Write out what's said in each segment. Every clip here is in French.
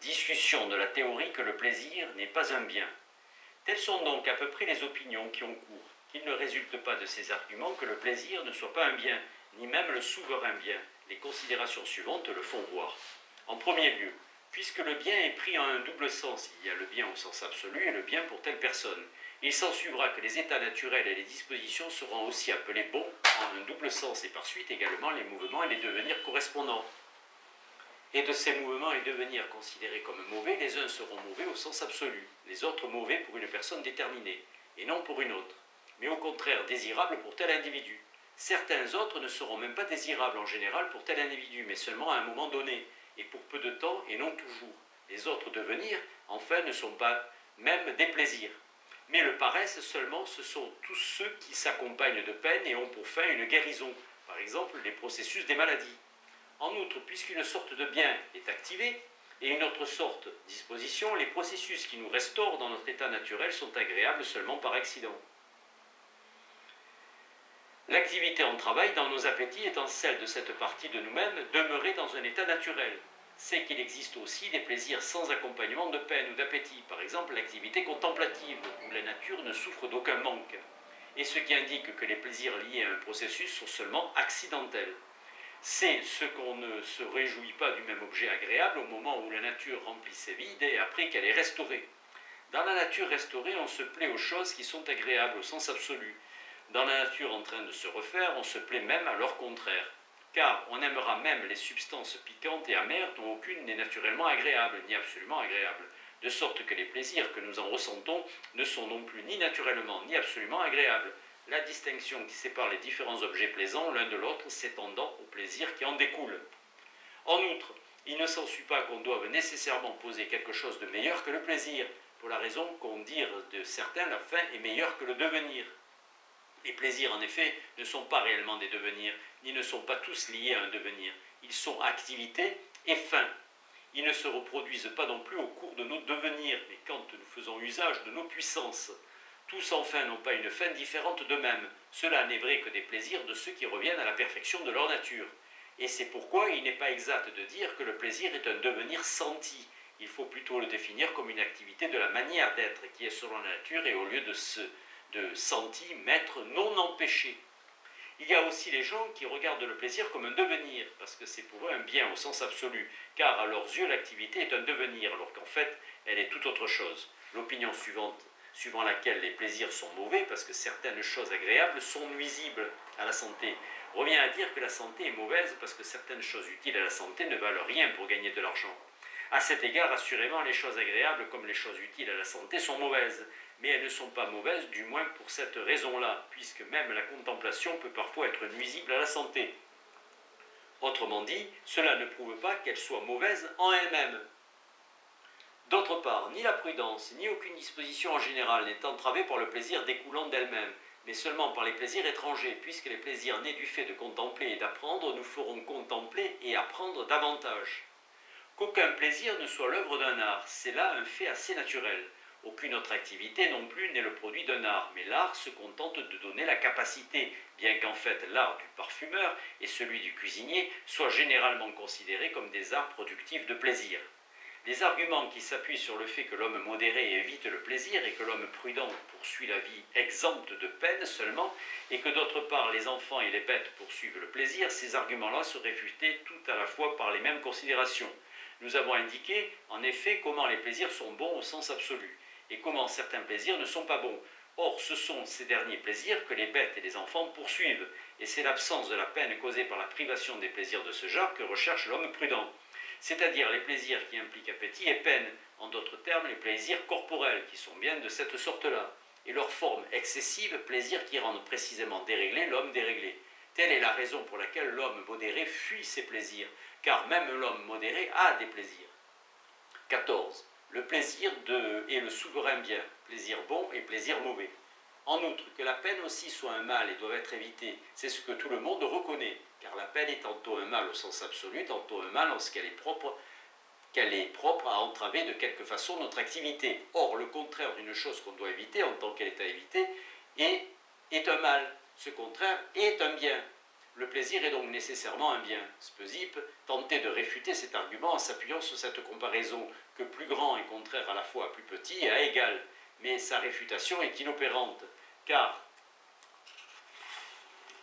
discussion de la théorie que le plaisir n'est pas un bien. Telles sont donc à peu près les opinions qui ont cours. Il ne résulte pas de ces arguments que le plaisir ne soit pas un bien, ni même le souverain bien. Les considérations suivantes le font voir. En premier lieu, puisque le bien est pris en un double sens, il y a le bien au sens absolu et le bien pour telle personne, il s'ensuivra que les états naturels et les dispositions seront aussi appelés bons en un double sens et par suite également les mouvements et les devenirs correspondants. Et de ces mouvements et devenirs considérés comme mauvais, les uns seront mauvais au sens absolu, les autres mauvais pour une personne déterminée, et non pour une autre, mais au contraire désirables pour tel individu. Certains autres ne seront même pas désirables en général pour tel individu, mais seulement à un moment donné, et pour peu de temps et non toujours. Les autres devenirs, enfin, ne sont pas même des plaisirs. Mais le paresse seulement, ce sont tous ceux qui s'accompagnent de peine et ont pour fin une guérison, par exemple les processus des maladies. En outre, puisqu'une sorte de bien est activée, et une autre sorte disposition, les processus qui nous restaurent dans notre état naturel sont agréables seulement par accident. L'activité en travail dans nos appétits étant celle de cette partie de nous-mêmes demeurée dans un état naturel. C'est qu'il existe aussi des plaisirs sans accompagnement de peine ou d'appétit, par exemple l'activité contemplative, où la nature ne souffre d'aucun manque, et ce qui indique que les plaisirs liés à un processus sont seulement accidentels. C'est ce qu'on ne se réjouit pas du même objet agréable au moment où la nature remplit ses vides et après qu'elle est restaurée. Dans la nature restaurée, on se plaît aux choses qui sont agréables au sens absolu. Dans la nature en train de se refaire, on se plaît même à leur contraire. Car on aimera même les substances piquantes et amères dont aucune n'est naturellement agréable, ni absolument agréable. De sorte que les plaisirs que nous en ressentons ne sont non plus ni naturellement ni absolument agréables. La distinction qui sépare les différents objets plaisants l'un de l'autre s'étendant au plaisir qui en découle. En outre, il ne s'ensuit pas qu'on doive nécessairement poser quelque chose de meilleur que le plaisir, pour la raison qu'on dit de certains la fin est meilleure que le devenir. Les plaisirs, en effet, ne sont pas réellement des devenirs, ni ne sont pas tous liés à un devenir. Ils sont activité et fin. Ils ne se reproduisent pas non plus au cours de nos devenirs, mais quand nous faisons usage de nos puissances. Tous enfin n'ont pas une fin différente d'eux-mêmes. Cela n'est vrai que des plaisirs de ceux qui reviennent à la perfection de leur nature. Et c'est pourquoi il n'est pas exact de dire que le plaisir est un devenir senti. Il faut plutôt le définir comme une activité de la manière d'être qui est selon la nature et au lieu de senti, maître non empêché. Il y a aussi les gens qui regardent le plaisir comme un devenir, parce que c'est pour eux un bien au sens absolu, car à leurs yeux l'activité est un devenir, alors qu'en fait elle est tout autre chose. L'opinion suivant laquelle les plaisirs sont mauvais, parce que certaines choses agréables sont nuisibles à la santé, revient à dire que la santé est mauvaise parce que certaines choses utiles à la santé ne valent rien pour gagner de l'argent. À cet égard, assurément, les choses agréables comme les choses utiles à la santé sont mauvaises, mais elles ne sont pas mauvaises du moins pour cette raison-là, puisque même la contemplation peut parfois être nuisible à la santé. Autrement dit, cela ne prouve pas qu'elle soit mauvaise en elle-même. D'autre part, ni la prudence, ni aucune disposition en général n'est entravée par le plaisir découlant d'elle-même, mais seulement par les plaisirs étrangers, puisque les plaisirs nés du fait de contempler et d'apprendre nous feront contempler et apprendre davantage. Qu'aucun plaisir ne soit l'œuvre d'un art, c'est là un fait assez naturel. Aucune autre activité non plus n'est le produit d'un art, mais l'art se contente de donner la capacité, bien qu'en fait l'art du parfumeur et celui du cuisinier soient généralement considérés comme des arts productifs de plaisir. Les arguments qui s'appuient sur le fait que l'homme modéré évite le plaisir et que l'homme prudent poursuit la vie exempte de peine seulement, et que d'autre part les enfants et les bêtes poursuivent le plaisir, ces arguments-là se réfutaient tout à la fois par les mêmes considérations. Nous avons indiqué, en effet, comment les plaisirs sont bons au sens absolu, et comment certains plaisirs ne sont pas bons. Or, ce sont ces derniers plaisirs que les bêtes et les enfants poursuivent, et c'est l'absence de la peine causée par la privation des plaisirs de ce genre que recherche l'homme prudent. C'est-à-dire les plaisirs qui impliquent appétit et peine, en d'autres termes les plaisirs corporels, qui sont bien de cette sorte-là, et leur forme excessive, plaisirs qui rendent précisément déréglé l'homme déréglé. Telle est la raison pour laquelle l'homme modéré fuit ses plaisirs, car même l'homme modéré a des plaisirs. 14. Le plaisir est le souverain bien, plaisir bon et plaisir mauvais. En outre, que la peine aussi soit un mal et doit être évitée, c'est ce que tout le monde reconnaît, car la peine est tantôt un mal au sens absolu, tantôt un mal en ce qu'elle est propre à entraver de quelque façon notre activité. Or, le contraire d'une chose qu'on doit éviter, en tant qu'elle est à éviter, est un mal. Ce contraire est un bien. Le plaisir est donc nécessairement un bien. Speusippe tentait de réfuter cet argument en s'appuyant sur cette comparaison que plus grand est contraire à la fois à plus petit et à égal. Mais sa réfutation est inopérante, car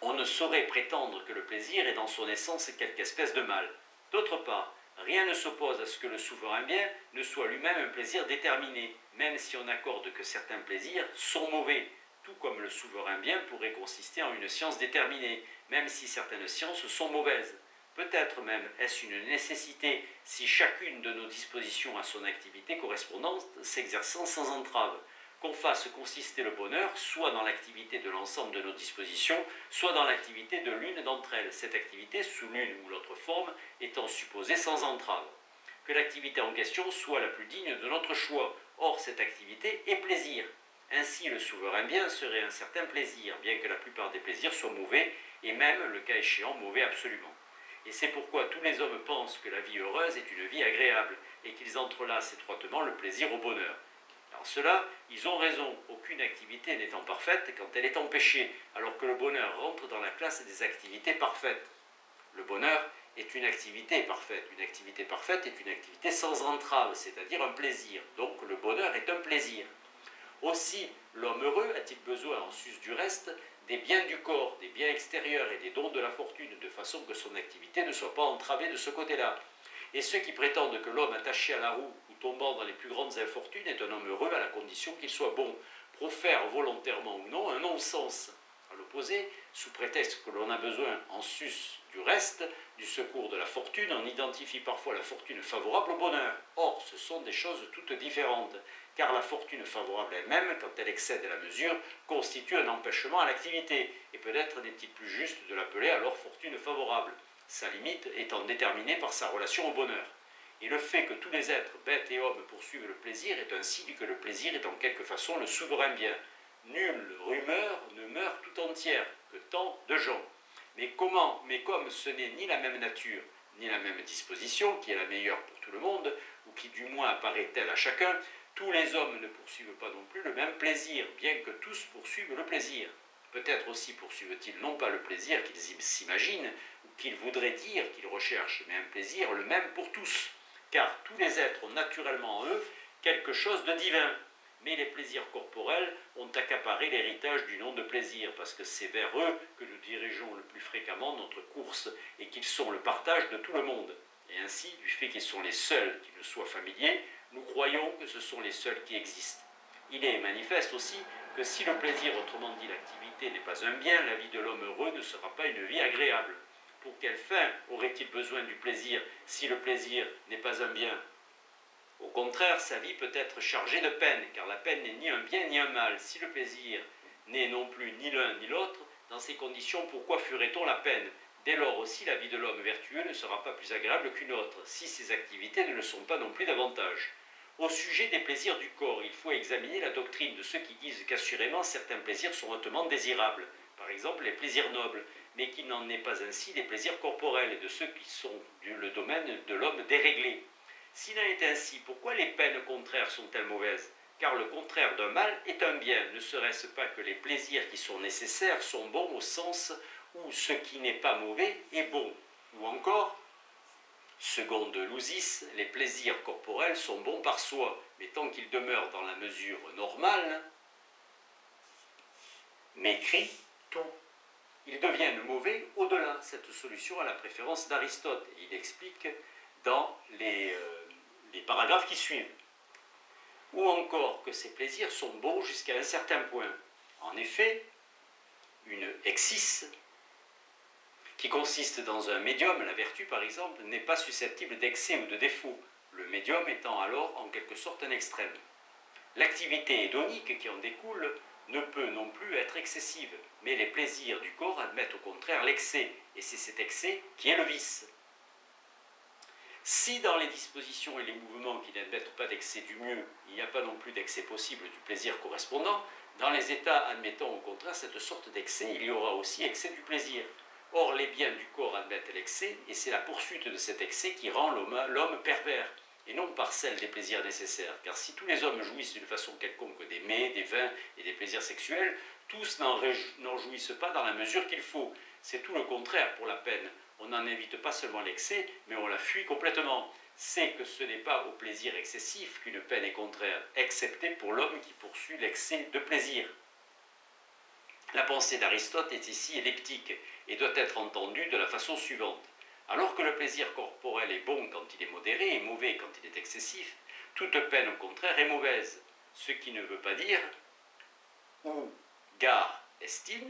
on ne saurait prétendre que le plaisir est dans son essence quelque espèce de mal. D'autre part, rien ne s'oppose à ce que le souverain bien ne soit lui-même un plaisir déterminé, même si on accorde que certains plaisirs sont mauvais, tout comme le souverain bien pourrait consister en une science déterminée, même si certaines sciences sont mauvaises. Peut-être même est-ce une nécessité si chacune de nos dispositions à son activité correspondante s'exerçant sans entrave, qu'on fasse consister le bonheur soit dans l'activité de l'ensemble de nos dispositions, soit dans l'activité de l'une d'entre elles, cette activité, sous l'une ou l'autre forme, étant supposée sans entrave. Que l'activité en question soit la plus digne de notre choix. Or, cette activité est plaisir. Ainsi, le souverain bien serait un certain plaisir, bien que la plupart des plaisirs soient mauvais, et même, le cas échéant, mauvais absolument. Et c'est pourquoi tous les hommes pensent que la vie heureuse est une vie agréable, et qu'ils entrelacent étroitement le plaisir au bonheur. En cela, ils ont raison, aucune activité n'étant parfaite quand elle est empêchée, alors que le bonheur rentre dans la classe des activités parfaites. Le bonheur est une activité parfaite. Une activité parfaite est une activité sans entrave, c'est-à-dire un plaisir. Donc le bonheur est un plaisir. Aussi, l'homme heureux a-t-il besoin, en sus du reste, des biens du corps, des biens extérieurs et des dons de la fortune, de façon que son activité ne soit pas entravée de ce côté-là. Et ceux qui prétendent que l'homme attaché à la roue ou tombant dans les plus grandes infortunes est un homme heureux à la condition qu'il soit bon, profèrent volontairement ou non un non-sens. À l'opposé, sous prétexte que l'on a besoin, en sus du reste, du secours de la fortune, on identifie parfois la fortune favorable au bonheur. Or, ce sont des choses toutes différentes, car la fortune favorable elle-même, quand elle excède la mesure, constitue un empêchement à l'activité, et peut-être n'est-il plus juste de l'appeler alors fortune favorable, sa limite étant déterminée par sa relation au bonheur. Et le fait que tous les êtres, bêtes et hommes, poursuivent le plaisir est un signe que le plaisir est en quelque façon le souverain bien. Nulle rumeur ne meurt tout entière, que tant de gens. Mais comme ce n'est ni la même nature, ni la même disposition, qui est la meilleure pour tout le monde, ou qui du moins apparaît telle à chacun, tous les hommes ne poursuivent pas non plus le même plaisir, bien que tous poursuivent le plaisir. Peut-être aussi poursuivent-ils non pas le plaisir qu'ils s'imaginent, ou qu'ils voudraient dire qu'ils recherchent, mais un plaisir le même pour tous, car tous les êtres ont naturellement en eux quelque chose de divin. Mais les plaisirs corporels ont accaparé l'héritage du nom de plaisir, parce que c'est vers eux que nous dirigeons le plus fréquemment notre course, et qu'ils sont le partage de tout le monde. Et ainsi, du fait qu'ils sont les seuls qui nous soient familiers, nous croyons que ce sont les seuls qui existent. Il est manifeste aussi que si le plaisir, autrement dit l'activité, n'est pas un bien, la vie de l'homme heureux ne sera pas une vie agréable. Pour quelle fin aurait-il besoin du plaisir si le plaisir n'est pas un bien ? Au contraire, sa vie peut être chargée de peine, car la peine n'est ni un bien ni un mal. Si le plaisir n'est non plus ni l'un ni l'autre, dans ces conditions, pourquoi ferait-on la peine ? Dès lors aussi, la vie de l'homme vertueux ne sera pas plus agréable qu'une autre, si ses activités ne le sont pas non plus davantage. Au sujet des plaisirs du corps, il faut examiner la doctrine de ceux qui disent qu'assurément certains plaisirs sont hautement désirables, par exemple les plaisirs nobles, mais qu'il n'en est pas ainsi des plaisirs corporels et de ceux qui sont le domaine de l'homme déréglé. S'il en est ainsi, pourquoi les peines contraires sont-elles mauvaises ? Car le contraire d'un mal est un bien. Ne serait-ce pas que les plaisirs qui sont nécessaires sont bons au sens où ce qui n'est pas mauvais est bon. Ou encore, seconde Lousis, les plaisirs corporels sont bons par soi, mais tant qu'ils demeurent dans la mesure normale, mécrit tout. Ils deviennent mauvais au-delà. Cette solution a la préférence d'Aristote. Il explique dans les paragraphes qui suivent. Ou encore que ces plaisirs sont bons jusqu'à un certain point. En effet, une exis, qui consiste dans un médium, la vertu par exemple, n'est pas susceptible d'excès ou de défaut, le médium étant alors en quelque sorte un extrême. L'activité hédonique qui en découle ne peut non plus être excessive, mais les plaisirs du corps admettent au contraire l'excès, et c'est cet excès qui est le vice. Si dans les dispositions et les mouvements qui n'admettent pas d'excès du mieux, il n'y a pas non plus d'excès possible du plaisir correspondant, dans les états admettant au contraire cette sorte d'excès, il y aura aussi excès du plaisir. Or, les biens du corps admettent l'excès, et c'est la poursuite de cet excès qui rend l'homme pervers, et non par celle des plaisirs nécessaires. Car si tous les hommes jouissent d'une façon quelconque des mets, des vins et des plaisirs sexuels, tous n'en jouissent pas dans la mesure qu'il faut. C'est tout le contraire pour la peine. On n'en évite pas seulement l'excès, mais on la fuit complètement. C'est que ce n'est pas au plaisir excessif qu'une peine est contraire, excepté pour l'homme qui poursuit l'excès de plaisir. La pensée d'Aristote est ici elliptique et doit être entendue de la façon suivante. Alors que le plaisir corporel est bon quand il est modéré et mauvais quand il est excessif, toute peine au contraire est mauvaise, ce qui ne veut pas dire, ou gare estime,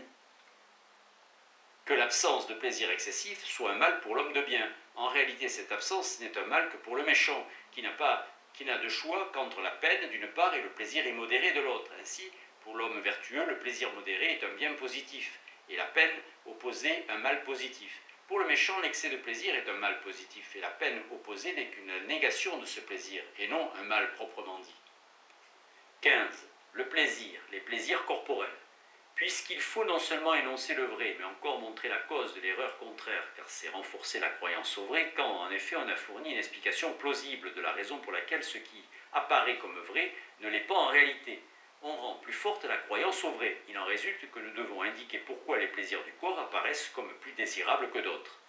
que l'absence de plaisir excessif soit un mal pour l'homme de bien. En réalité, cette absence n'est un mal que pour le méchant, qui n'a de choix qu'entre la peine d'une part et le plaisir immodéré de l'autre. Ainsi, pour l'homme vertueux, le plaisir modéré est un bien positif, et la peine opposée un mal positif. Pour le méchant, l'excès de plaisir est un mal positif, et la peine opposée n'est qu'une négation de ce plaisir, et non un mal proprement dit. 15. Le plaisir, les plaisirs corporels. Puisqu'il faut non seulement énoncer le vrai, mais encore montrer la cause de l'erreur contraire, car c'est renforcer la croyance au vrai, quand en effet on a fourni une explication plausible de la raison pour laquelle ce qui apparaît comme vrai ne l'est pas en réalité. On rend plus forte la croyance au vrai. Il en résulte que nous devons indiquer pourquoi les plaisirs du corps apparaissent comme plus désirables que d'autres.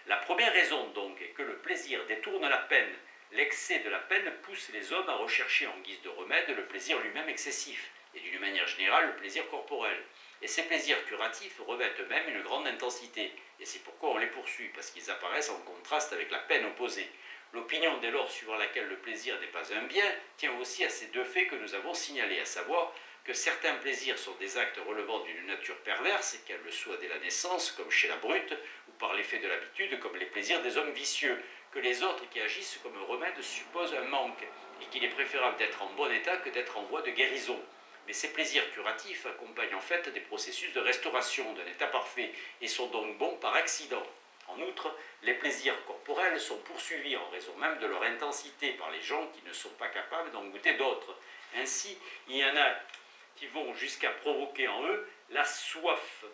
La première raison donc est que le plaisir détourne la peine. L'excès de la peine pousse les hommes à rechercher en guise de remède le plaisir lui-même excessif, et d'une manière générale le plaisir corporel. Et ces plaisirs curatifs revêtent eux-mêmes une grande intensité, et c'est pourquoi on les poursuit, parce qu'ils apparaissent en contraste avec la peine opposée. L'opinion dès lors suivant laquelle le plaisir n'est pas un bien tient aussi à ces deux faits que nous avons signalés, à savoir que certains plaisirs sont des actes relevant d'une nature perverse, qu'elle le soit dès la naissance, comme chez la brute, ou par l'effet de l'habitude, comme les plaisirs des hommes vicieux, que les autres qui agissent comme remède supposent un manque, et qu'il est préférable d'être en bon état que d'être en voie de guérison. Mais ces plaisirs curatifs accompagnent en fait des processus de restauration d'un état parfait, et sont donc bons par accident. En outre, les plaisirs corporels sont poursuivis en raison même de leur intensité par les gens qui ne sont pas capables d'en goûter d'autres. Ainsi, il y en a qui vont jusqu'à provoquer en eux la soif.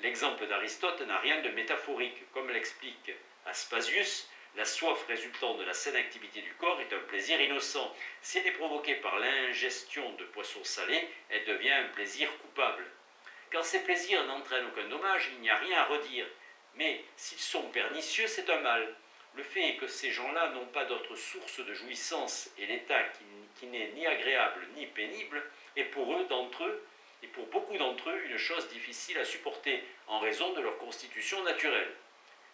L'exemple d'Aristote n'a rien de métaphorique. Comme l'explique Aspasius, la soif résultant de la saine activité du corps est un plaisir innocent. Si elle est provoquée par l'ingestion de poissons salés, elle devient un plaisir coupable. Quand ces plaisirs n'entraînent aucun dommage, il n'y a rien à redire. Mais s'ils sont pernicieux, c'est un mal. Le fait est que ces gens-là n'ont pas d'autre source de jouissance, et l'état qui n'est ni agréable ni pénible est pour eux, et pour beaucoup d'entre eux, une chose difficile à supporter en raison de leur constitution naturelle.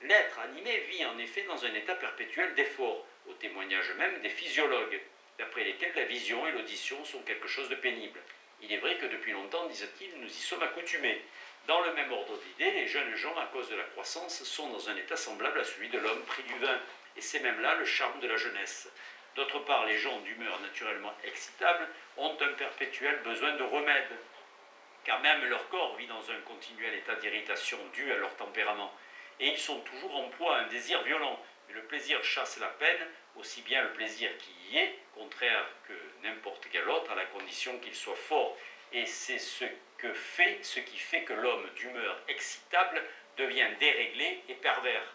L'être animé vit en effet dans un état perpétuel d'effort, au témoignage même des physiologues, d'après lesquels la vision et l'audition sont quelque chose de pénible. Il est vrai que depuis longtemps, disent-ils, nous y sommes accoutumés. Dans le même ordre d'idées, les jeunes gens, à cause de la croissance, sont dans un état semblable à celui de l'homme pris du vin, et c'est même là le charme de la jeunesse. D'autre part, les gens d'humeur naturellement excitable ont un perpétuel besoin de remède, car même leur corps vit dans un continuel état d'irritation dû à leur tempérament, et ils sont toujours en proie à un désir violent. Mais le plaisir chasse la peine, aussi bien le plaisir qui y est, contraire que n'importe quel autre, à la condition qu'il soit fort. Et c'est ce qui fait que l'homme d'humeur excitable devient déréglé et pervers.